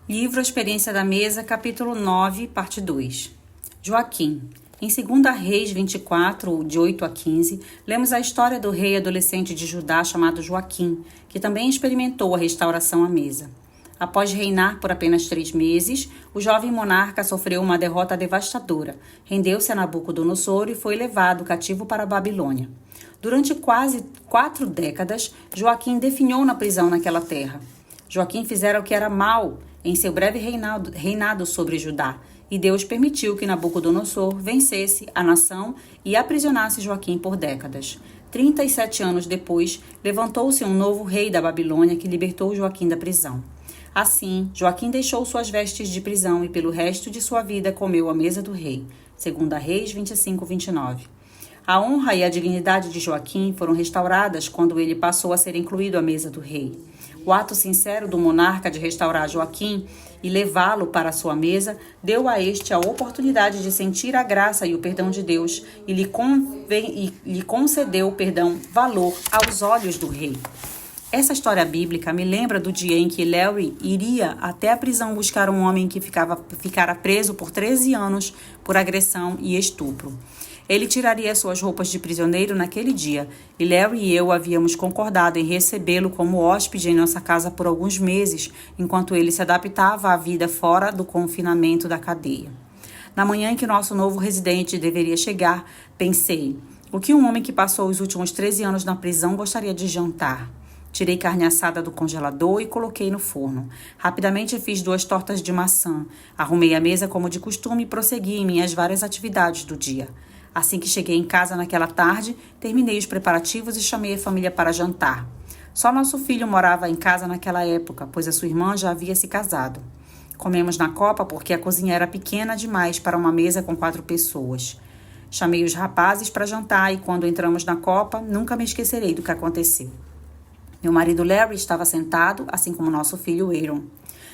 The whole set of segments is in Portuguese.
Livro A Experiência da Mesa, capítulo 9, parte 2. Joaquim. Em 2 Reis 24, de 8 a 15, lemos a história do rei adolescente de Judá chamado Joaquim, que também experimentou a restauração à mesa. Após reinar por apenas 3 meses, o jovem monarca sofreu uma derrota devastadora, rendeu-se a Nabucodonosor e foi levado cativo para a Babilônia. Durante quase 4 décadas, Joaquim definhou na prisão naquela terra. Joaquim fizera o que era mal em seu breve reinado sobre Judá, e Deus permitiu que Nabucodonosor vencesse a nação e aprisionasse Joaquim por décadas. 37 anos depois, levantou-se um novo rei da Babilônia que libertou Joaquim da prisão. Assim, Joaquim deixou suas vestes de prisão e pelo resto de sua vida comeu à mesa do rei. 2 Reis 25, 29. A honra e a dignidade de Joaquim foram restauradas quando ele passou a ser incluído à mesa do rei. O ato sincero do monarca de restaurar Joaquim e levá-lo para a sua mesa deu a este a oportunidade de sentir a graça e o perdão de Deus e lhe concedeu, valor aos olhos do rei. Essa história bíblica me lembra do dia em que Larry iria até a prisão buscar um homem que ficara preso por 13 anos por agressão e estupro. Ele tiraria suas roupas de prisioneiro naquele dia, e Larry e eu havíamos concordado em recebê-lo como hóspede em nossa casa por alguns meses, enquanto ele se adaptava à vida fora do confinamento da cadeia. Na manhã em que nosso novo residente deveria chegar, pensei, o que um homem que passou os últimos 13 anos na prisão gostaria de jantar? Tirei carne assada do congelador e coloquei no forno. Rapidamente fiz 2 tortas de maçã, arrumei a mesa como de costume e prossegui em minhas várias atividades do dia. Assim que cheguei em casa naquela tarde, terminei os preparativos e chamei a família para jantar. Só nosso filho morava em casa naquela época, pois a sua irmã já havia se casado. Comemos na copa porque a cozinha era pequena demais para uma mesa com 4 pessoas. Chamei os rapazes para jantar e quando entramos na copa, nunca me esquecerei do que aconteceu. Meu marido Larry estava sentado, assim como nosso filho Aaron.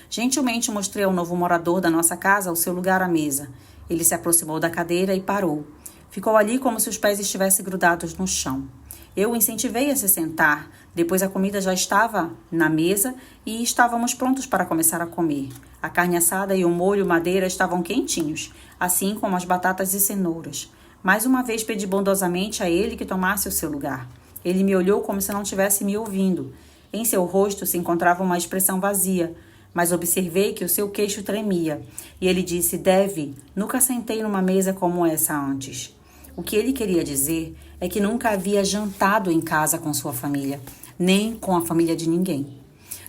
Gentilmente mostrei ao novo morador da nossa casa o seu lugar à mesa. Ele se aproximou da cadeira e parou. Ficou ali como se os pés estivessem grudados no chão. Eu o incentivei a se sentar. Depois a comida já estava na mesa e estávamos prontos para começar a comer. A carne assada e o molho madeira estavam quentinhos, assim como as batatas e cenouras. Mais uma vez pedi bondosamente a ele que tomasse o seu lugar. Ele me olhou como se não estivesse me ouvindo. Em seu rosto se encontrava uma expressão vazia, mas observei que o seu queixo tremia. E ele disse, Devi, nunca sentei numa mesa como essa antes. O que ele queria dizer é que nunca havia jantado em casa com sua família, nem com a família de ninguém.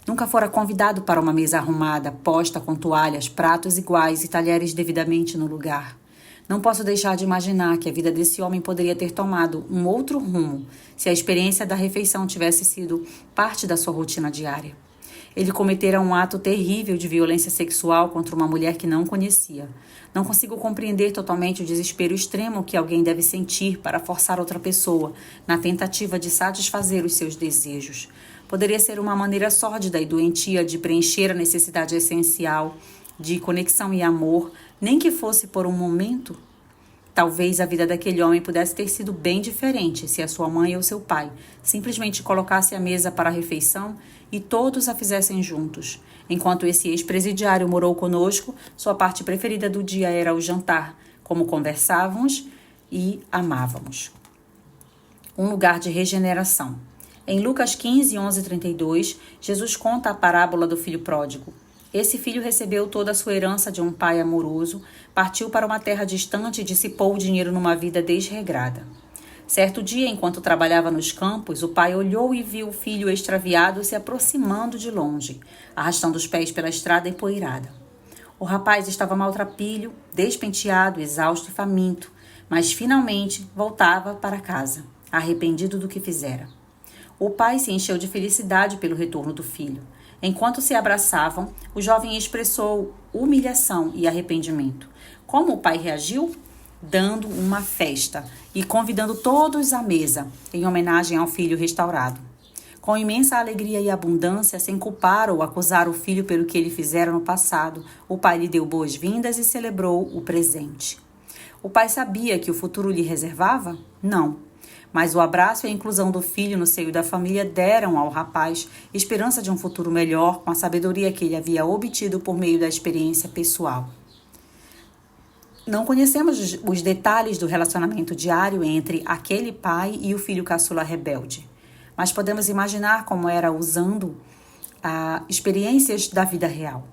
Nunca fora convidado para uma mesa arrumada, posta com toalhas, pratos iguais e talheres devidamente no lugar. Não posso deixar de imaginar que a vida desse homem poderia ter tomado um outro rumo se a experiência da refeição tivesse sido parte da sua rotina diária. Ele cometera um ato terrível de violência sexual contra uma mulher que não conhecia. Não consigo compreender totalmente o desespero extremo que alguém deve sentir para forçar outra pessoa na tentativa de satisfazer os seus desejos. Poderia ser uma maneira sórdida e doentia de preencher a necessidade essencial de conexão e amor, nem que fosse por um momento. Talvez a vida daquele homem pudesse ter sido bem diferente se a sua mãe ou seu pai simplesmente colocassem a mesa para a refeição e todos a fizessem juntos. Enquanto esse ex-presidiário morou conosco, sua parte preferida do dia era o jantar, como conversávamos e amávamos. Um lugar de regeneração. Em Lucas 15, 11:32, Jesus conta a parábola do filho pródigo. Esse filho recebeu toda a sua herança de um pai amoroso, partiu para uma terra distante e dissipou o dinheiro numa vida desregrada. Certo dia, enquanto trabalhava nos campos, o pai olhou e viu o filho extraviado se aproximando de longe, arrastando os pés pela estrada empoeirada. O rapaz estava maltrapilho, despenteado, exausto e faminto, mas finalmente voltava para casa, arrependido do que fizera. O pai se encheu de felicidade pelo retorno do filho. Enquanto se abraçavam, o jovem expressou humilhação e arrependimento. Como o pai reagiu? Dando uma festa e convidando todos à mesa, em homenagem ao filho restaurado. Com imensa alegria e abundância, sem culpar ou acusar o filho pelo que ele fizera no passado, o pai lhe deu boas-vindas e celebrou o presente. O pai sabia que o futuro lhe reservava? Não. Mas o abraço e a inclusão do filho no seio da família deram ao rapaz esperança de um futuro melhor com a sabedoria que ele havia obtido por meio da experiência pessoal. Não conhecemos os detalhes do relacionamento diário entre aquele pai e o filho caçula rebelde, mas podemos imaginar como era usando experiências da vida real.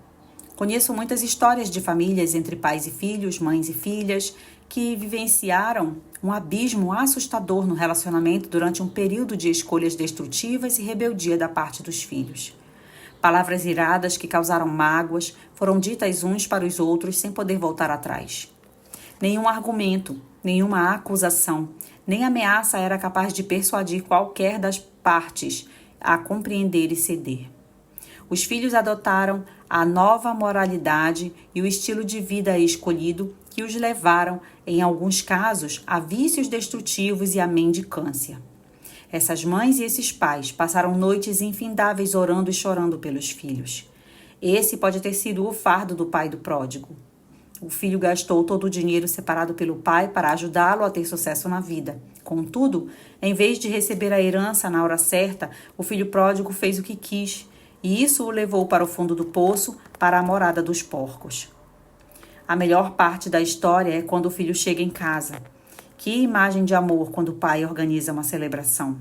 Conheço muitas histórias de famílias entre pais e filhos, mães e filhas, que vivenciaram um abismo assustador no relacionamento durante um período de escolhas destrutivas e rebeldia da parte dos filhos. Palavras iradas que causaram mágoas foram ditas uns para os outros sem poder voltar atrás. Nenhum argumento, nenhuma acusação, nem ameaça era capaz de persuadir qualquer das partes a compreender e ceder. Os filhos adotaram a nova moralidade e o estilo de vida escolhido que os levaram, em alguns casos, a vícios destrutivos e a mendicância. Essas mães e esses pais passaram noites infindáveis orando e chorando pelos filhos. Esse pode ter sido o fardo do pai do pródigo. O filho gastou todo o dinheiro separado pelo pai para ajudá-lo a ter sucesso na vida. Contudo, em vez de receber a herança na hora certa, o filho pródigo fez o que quis, e isso o levou para o fundo do poço, para a morada dos porcos. A melhor parte da história é quando o filho chega em casa. Que imagem de amor quando o pai organiza uma celebração.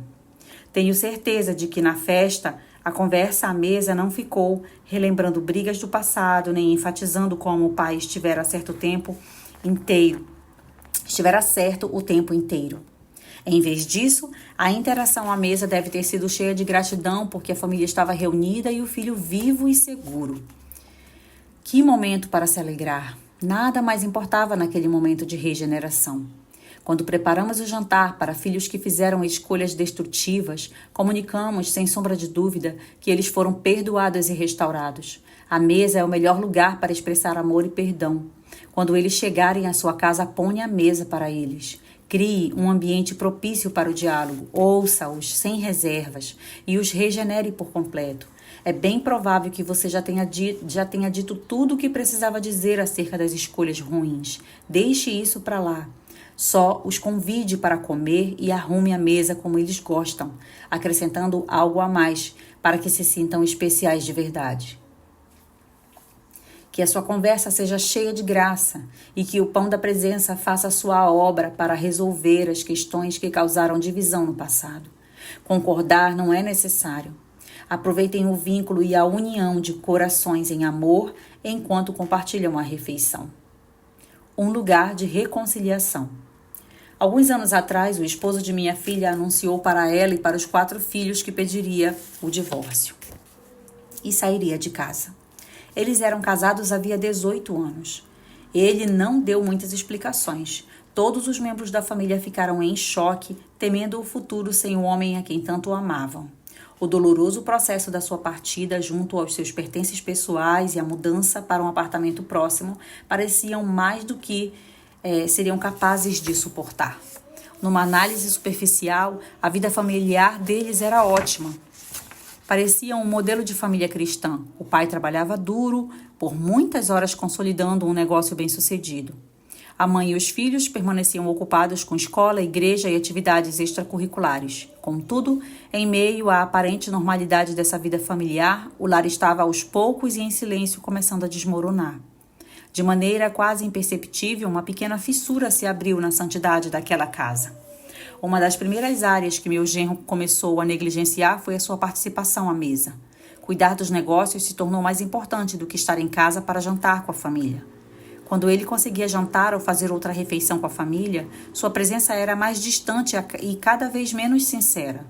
Tenho certeza de que na festa a conversa à mesa não ficou relembrando brigas do passado, nem enfatizando como o pai estivera certo o tempo inteiro. Em vez disso, a interação à mesa deve ter sido cheia de gratidão porque a família estava reunida e o filho vivo e seguro. Que momento para se alegrar! Nada mais importava naquele momento de regeneração. Quando preparamos o jantar para filhos que fizeram escolhas destrutivas, comunicamos, sem sombra de dúvida, que eles foram perdoados e restaurados. A mesa é o melhor lugar para expressar amor e perdão. Quando eles chegarem à sua casa, ponha a mesa para eles. Crie um ambiente propício para o diálogo, ouça-os sem reservas e os regenere por completo. É bem provável que você já tenha dito tudo o que precisava dizer acerca das escolhas ruins. Deixe isso para lá. Só os convide para comer e arrume a mesa como eles gostam, acrescentando algo a mais para que se sintam especiais de verdade. Que a sua conversa seja cheia de graça e que o pão da presença faça a sua obra para resolver as questões que causaram divisão no passado. Concordar não é necessário. Aproveitem o vínculo e a união de corações em amor enquanto compartilham a refeição. Um lugar de reconciliação. Alguns anos atrás, o esposo de minha filha anunciou para ela e para os 4 filhos que pediria o divórcio e sairia de casa. Eles eram casados havia 18 anos. Ele não deu muitas explicações. Todos os membros da família ficaram em choque, temendo o futuro sem o homem a quem tanto amavam. O doloroso processo da sua partida junto aos seus pertences pessoais e a mudança para um apartamento próximo pareciam mais do que seriam capazes de suportar. Numa análise superficial, a vida familiar deles era ótima. Parecia um modelo de família cristã. O pai trabalhava duro, por muitas horas consolidando um negócio bem-sucedido. A mãe e os filhos permaneciam ocupados com escola, igreja e atividades extracurriculares. Contudo, em meio à aparente normalidade dessa vida familiar, o lar estava aos poucos e em silêncio começando a desmoronar. De maneira quase imperceptível, uma pequena fissura se abriu na santidade daquela casa. Uma das primeiras áreas que meu genro começou a negligenciar foi a sua participação à mesa. Cuidar dos negócios se tornou mais importante do que estar em casa para jantar com a família. Quando ele conseguia jantar ou fazer outra refeição com a família, sua presença era mais distante e cada vez menos sincera.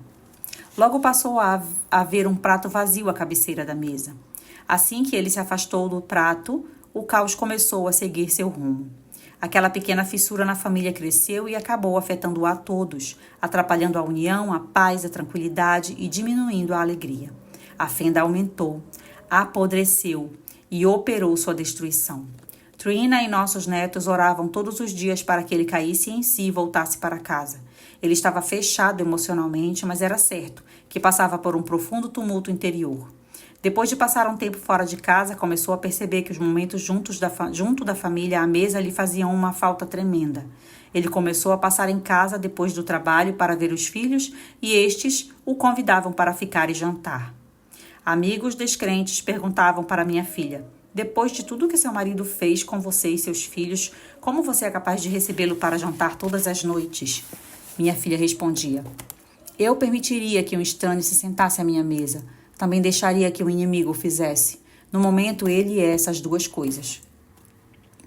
Logo passou a haver um prato vazio à cabeceira da mesa. Assim que ele se afastou do prato, o caos começou a seguir seu rumo. Aquela pequena fissura na família cresceu e acabou afetando a todos, atrapalhando a união, a paz, a tranquilidade e diminuindo a alegria. A fenda aumentou, apodreceu e operou sua destruição. Trina e nossos netos oravam todos os dias para que ele caísse em si e voltasse para casa. Ele estava fechado emocionalmente, mas era certo que passava por um profundo tumulto interior. Depois de passar um tempo fora de casa, começou a perceber que os momentos junto da família à mesa lhe faziam uma falta tremenda. Ele começou a passar em casa depois do trabalho para ver os filhos e estes o convidavam para ficar e jantar. Amigos descrentes perguntavam para minha filha: depois de tudo que seu marido fez com você e seus filhos, como você é capaz de recebê-lo para jantar todas as noites? Minha filha respondia: eu permitiria que um estranho se sentasse à minha mesa. Também deixaria que o inimigo o fizesse. No momento, ele é essas duas coisas.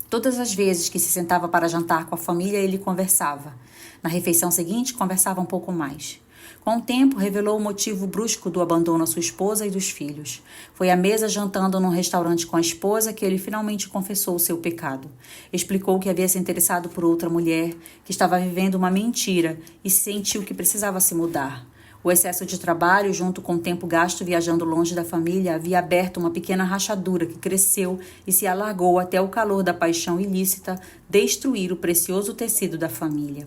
Todas as vezes que se sentava para jantar com a família, ele conversava. Na refeição seguinte, conversava um pouco mais. Com o tempo, revelou o motivo brusco do abandono à sua esposa e dos filhos. Foi à mesa jantando num restaurante com a esposa que ele finalmente confessou o seu pecado. Explicou que havia se interessado por outra mulher, que estava vivendo uma mentira e sentiu que precisava se mudar. O excesso de trabalho, junto com o tempo gasto viajando longe da família, havia aberto uma pequena rachadura que cresceu e se alargou até o calor da paixão ilícita destruir o precioso tecido da família.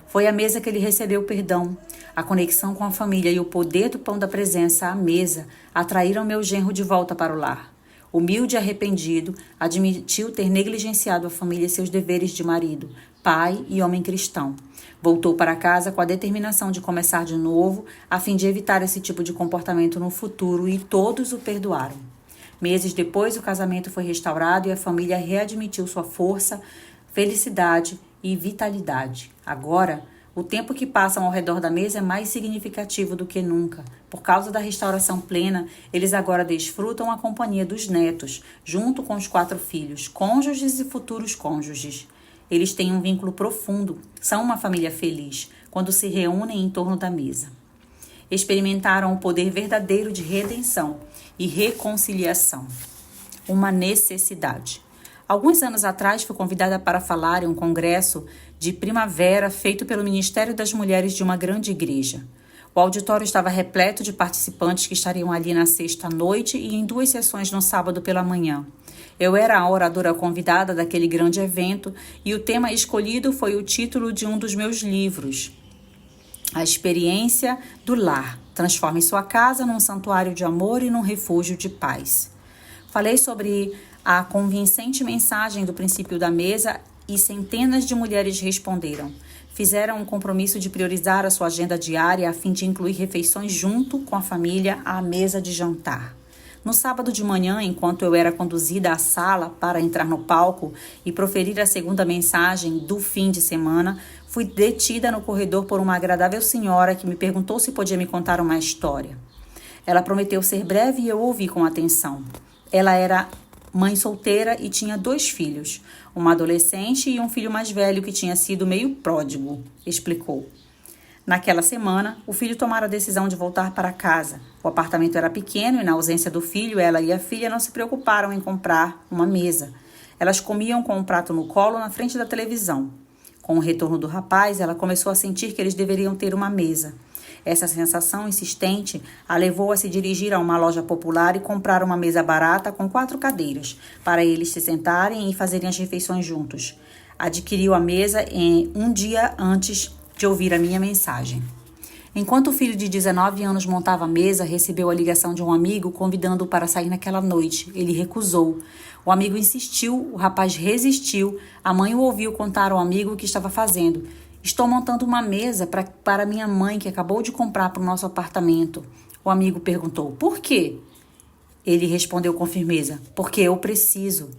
Foi à mesa que ele recebeu o perdão. A conexão com a família e o poder do pão da presença à mesa atraíram meu genro de volta para o lar. Humilde e arrependido, admitiu ter negligenciado a família e seus deveres de marido, pai e homem cristão. Voltou para casa com a determinação de começar de novo, a fim de evitar esse tipo de comportamento no futuro, e todos o perdoaram. Meses depois, o casamento foi restaurado e a família readmitiu sua força, felicidade e vitalidade. Agora, o tempo que passam ao redor da mesa é mais significativo do que nunca. Por causa da restauração plena, eles agora desfrutam a companhia dos netos, junto com os 4 filhos, cônjuges e futuros cônjuges. Eles têm um vínculo profundo, são uma família feliz, quando se reúnem em torno da mesa. Experimentaram o poder verdadeiro de redenção e reconciliação. Uma necessidade. Alguns anos atrás, fui convidada para falar em um congresso de primavera feito pelo Ministério das Mulheres de uma grande igreja. O auditório estava repleto de participantes que estariam ali na sexta noite e em 2 sessões no sábado pela manhã. Eu era a oradora convidada daquele grande evento e o tema escolhido foi o título de um dos meus livros, A Experiência do Lar. Transforme sua casa num santuário de amor e num refúgio de paz. Falei sobre a convincente mensagem do princípio da mesa e centenas de mulheres responderam. Fizeram um compromisso de priorizar a sua agenda diária a fim de incluir refeições junto com a família à mesa de jantar. No sábado de manhã, enquanto eu era conduzida à sala para entrar no palco e proferir a segunda mensagem do fim de semana, fui detida no corredor por uma agradável senhora que me perguntou se podia me contar uma história. Ela prometeu ser breve e eu ouvi com atenção. Ela era mãe solteira e tinha 2 filhos, uma adolescente e um filho mais velho que tinha sido meio pródigo, explicou. Naquela semana, o filho tomara a decisão de voltar para casa. O apartamento era pequeno e, na ausência do filho, ela e a filha não se preocuparam em comprar uma mesa. Elas comiam com um prato no colo na frente da televisão. Com o retorno do rapaz, ela começou a sentir que eles deveriam ter uma mesa. Essa sensação insistente a levou a se dirigir a uma loja popular e comprar uma mesa barata com 4 cadeiras, para eles se sentarem e fazerem as refeições juntos. Adquiriu a mesa um dia antes de ouvir a minha mensagem. Enquanto o filho de 19 anos montava a mesa, recebeu a ligação de um amigo convidando-o para sair naquela noite. Ele recusou. O amigo insistiu, o rapaz resistiu. A mãe o ouviu contar ao amigo o que estava fazendo. Estou montando uma mesa para minha mãe que acabou de comprar para o nosso apartamento. O amigo perguntou, por quê? Ele respondeu com firmeza, porque eu preciso.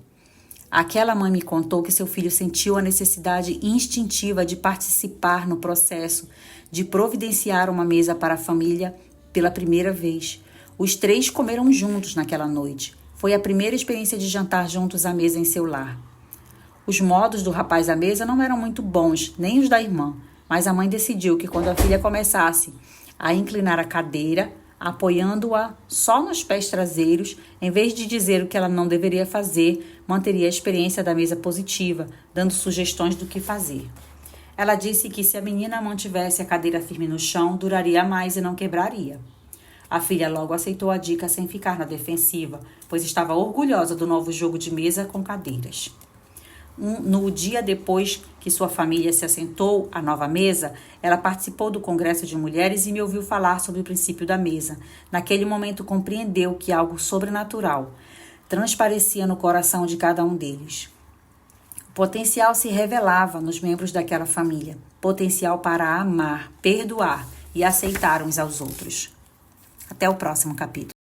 Aquela mãe me contou que seu filho sentiu a necessidade instintiva de participar no processo de providenciar uma mesa para a família pela primeira vez. Os 3 comeram juntos naquela noite. Foi a primeira experiência de jantar juntos à mesa em seu lar. Os modos do rapaz à mesa não eram muito bons, nem os da irmã, mas a mãe decidiu que quando a filha começasse a inclinar a cadeira, apoiando-a só nos pés traseiros, em vez de dizer o que ela não deveria fazer, manteria a experiência da mesa positiva, dando sugestões do que fazer. Ela disse que se a menina mantivesse a cadeira firme no chão, duraria mais e não quebraria. A filha logo aceitou a dica sem ficar na defensiva, pois estava orgulhosa do novo jogo de mesa com cadeiras. No dia depois que sua família se assentou à nova mesa, ela participou do Congresso de Mulheres e me ouviu falar sobre o princípio da mesa. Naquele momento compreendeu que algo sobrenatural transparecia no coração de cada um deles. O potencial se revelava nos membros daquela família. Potencial para amar, perdoar e aceitar uns aos outros. Até o próximo capítulo.